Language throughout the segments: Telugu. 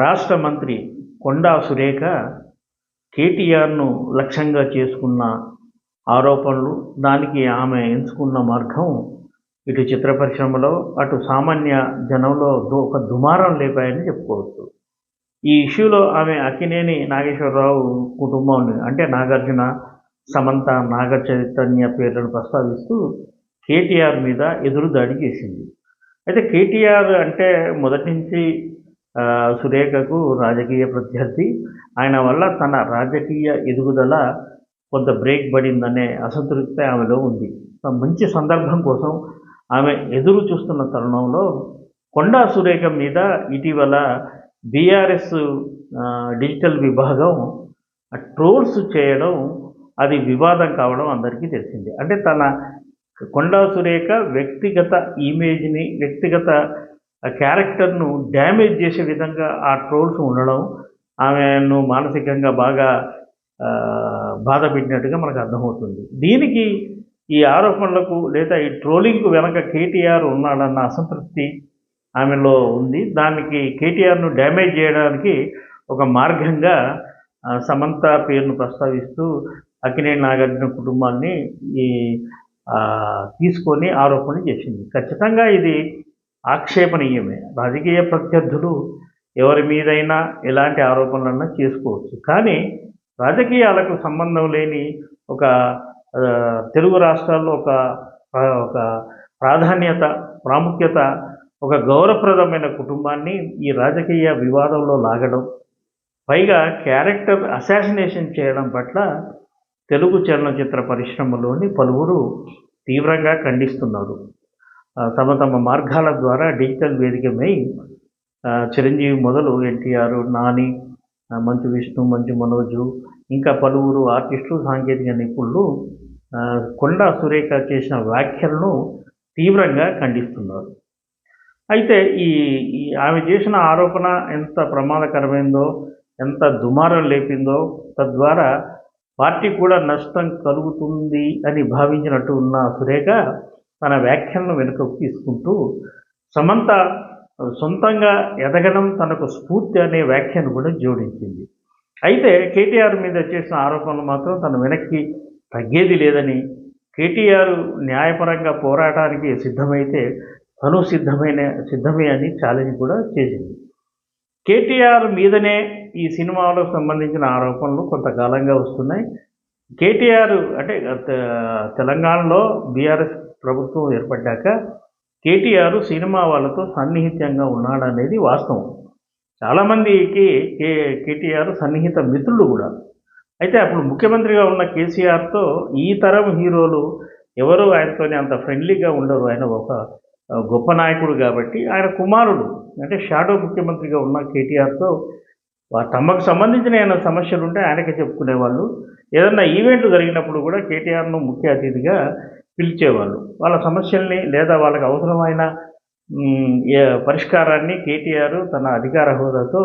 రాష్ట్ర మంత్రి కొండా సురేఖ కేటీఆర్‌ను లక్ష్యంగా చేసుకున్న ఆరోపణలు, దానికి ఆమె ఎంచుకున్న మార్గం ఇటు చిత్ర పరిశ్రమలో, అటు సామాన్య జనంలో ఒక దుమారం లేపాయని చెప్పుకోవచ్చు. ఈ ఇష్యూలో ఆమె అక్కినేని నాగేశ్వరరావు కుటుంబాన్ని అంటే నాగార్జున, సమంత, నాగ చైతన్య పేర్లను ప్రస్తావిస్తూ కేటీఆర్ మీద ఎదురుదాడి చేసింది. అయితే కేటీఆర్ అంటే మొదటి నుంచి సురేఖకు రాజకీయ ప్రత్యర్థి. ఆయన వల్ల తన రాజకీయ ఎదుగుదల కొంత బ్రేక్ పడిందనే అసంతృప్తి ఆమెలో ఉంది. మంచి సందర్భం కోసం ఆమె ఎదురు చూస్తున్న తరుణంలో కొండా సురేఖ మీద ఇటీవల బీఆర్ఎస్ డిజిటల్ విభాగం ట్రోల్స్ చేయడం, అది వివాదం కావడం అందరికీ తెలిసిందే. అంటే కొండా సురేఖ వ్యక్తిగత ఇమేజ్‌ని, వ్యక్తిగత క్యారెక్టర్‌ను డ్యామేజ్ చేసే విధంగా ఆ ట్రోల్స్ ఉండడం, ఆమెను మానసికంగా బాగా బాధపెట్టినట్టుగా మనకు అర్థమవుతుంది. దీనికి ఈ ఆరోపణలకు లేదా ఈ ట్రోలింగ్‌కు వెనక కేటీఆర్ ఉన్నాడన్న అసంతృప్తి ఆమెలో ఉంది. దానికి కేటీఆర్‌ను డ్యామేజ్ చేయడానికి ఒక మార్గంగా సమంత పేరును ప్రస్తావిస్తూ అక్కినేని నాగార్జున కుటుంబాన్ని తీసుకొని ఆరోపణలు చేసింది. ఖచ్చితంగా ఇది ఆక్షేపణీయమే. రాజకీయ ప్రత్యర్థులు ఎవరి మీదైనా ఎలాంటి ఆరోపణలన్నా చేసుకోవచ్చు. కానీ రాజకీయాలకు సంబంధం లేని ఒక తెలుగు రాష్ట్రాల్లో ఒక ప్రాముఖ్యత, ఒక గౌరవప్రదమైన కుటుంబాన్ని ఈ రాజకీయ వివాదంలో లాగడం, పైగా క్యారెక్టర్ అసాసినేషన్ చేయడం పట్ల తెలుగు చలనచిత్ర పరిశ్రమలోని పలువురు తీవ్రంగా ఖండిస్తున్నారు. తమ తమ మార్గాల ద్వారా డిజిటల్ వేదికపై చిరంజీవి మొదలు ఎన్టీఆర్, నాని, మంచు విష్ణు, మంచు మనోజు, ఇంకా పలువురు ఆర్టిస్టులు, సాంకేతిక నిపుణులు కొండా సురేఖ చేసిన వ్యాఖ్యలను తీవ్రంగా ఖండిస్తున్నారు. అయితే ఈ ఆమె చేసిన ఆరోపణ ఎంత ప్రమాదకరమైందో, ఎంత దుమారం లేపిందో, తద్వారా పార్టీ కూడా నష్టం కలుగుతుంది అని భావించినట్టు ఉన్న సురేఖ తన వ్యాఖ్యలను వెనుకకు తీసుకుంటూ సమంత సొంతంగా ఎదగడం తనకు స్ఫూర్తి అనే వ్యాఖ్యను కూడా జోడించింది. అయితే కేటీఆర్ మీద చేసిన ఆరోపణలు మాత్రం తన వెనక్కి తగ్గేది లేదని, కేటీఆర్ న్యాయపరంగా పోరాటానికి సిద్ధమైతే తను సిద్ధమే అని ఛాలెంజ్ కూడా చేసింది. కేటీఆర్ మీదనే ఈ సినిమాలకు సంబంధించిన ఆరోపణలు కొంతకాలంగా వస్తున్నాయి. కేటీఆర్ అంటే తెలంగాణలో బీఆర్ఎస్ ప్రభుత్వం ఏర్పడ్డాక కేటీఆర్ సినిమా వాళ్ళతో సన్నిహితంగా ఉన్నాడనేది వాస్తవం. చాలామందికి కేటీఆర్ సన్నిహిత మిత్రులు కూడా. అయితే అప్పుడు ముఖ్యమంత్రిగా ఉన్న కేసీఆర్తో ఈ తరం హీరోలు ఎవరు ఆయనతోనే అంత ఫ్రెండ్లీగా ఉండరు. ఆయన ఒక గొప్ప నాయకుడు కాబట్టి ఆయన కుమారుడు అంటే షాడో ముఖ్యమంత్రిగా ఉన్న కేటీఆర్తో తమకు సంబంధించిన ఏమైనా సమస్యలు ఉంటే ఆయనకే చెప్పుకునేవాళ్ళు. ఏదన్నా ఈవెంట్లు జరిగినప్పుడు కూడా కేటీఆర్ను ముఖ్య అతిథిగా పిలిచేవాళ్ళు. వాళ్ళ సమస్యల్ని లేదా వాళ్ళకి అవసరమైన పరిష్కారాన్ని కేటీఆర్ తన అధికార హోదాతో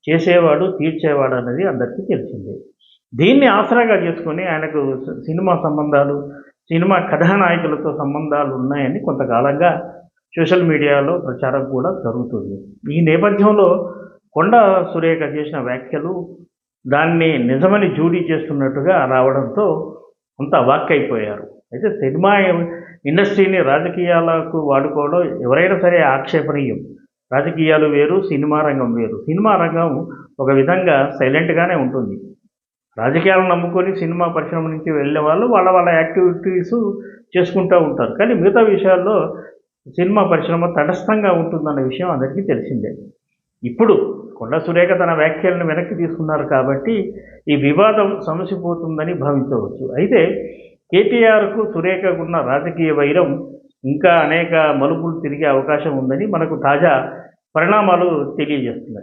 చేసేవాడు, తీర్చేవాడు అన్నది అందరికీ తెలిసిందే. దీన్ని ఆసరాగా చేసుకొని ఆయనకు సినిమా సంబంధాలు, సినిమా కథానాయకులతో సంబంధాలు ఉన్నాయని కొంతకాలంగా సోషల్ మీడియాలో ప్రచారం కూడా జరుగుతుంది. ఈ నేపథ్యంలో కొండా సురేఖ చేసిన వ్యాఖ్యలు దాన్ని నిజమని జూడీ చేస్తున్నట్టుగా రావడంతో అంతా అవాక్కైపోయారు. అయితే సినిమా ఇండస్ట్రీని రాజకీయాలకు వాడుకోవడం ఎవరైనా సరే ఆక్షేపణీయం. రాజకీయాలు వేరు, సినిమా రంగం వేరు. సినిమా రంగం ఒక విధంగా సైలెంట్గానే ఉంటుంది. రాజకీయాలను నమ్ముకొని సినిమా పరిశ్రమ నుంచి వెళ్ళే వాళ్ళు వాళ్ళ యాక్టివిటీస్ చేసుకుంటూ ఉంటారు. కానీ మిగతా విషయాల్లో సినిమా పరిశ్రమ తటస్థంగా ఉంటుందన్న విషయం అందరికీ తెలిసిందే. ఇప్పుడు కొండా సురేఖ తన వ్యాఖ్యలను వెనక్కి తీసుకున్నారు కాబట్టి ఈ వివాదం సమసిపోతుందని భావించవచ్చు. అయితే కేటీఆర్కు సురేఖకున్న రాజకీయ వైరం ఇంకా అనేక మలుపులు తిరిగే అవకాశం ఉందని మనకు తాజా పరిణామాలు తెలియజేస్తున్నాయి.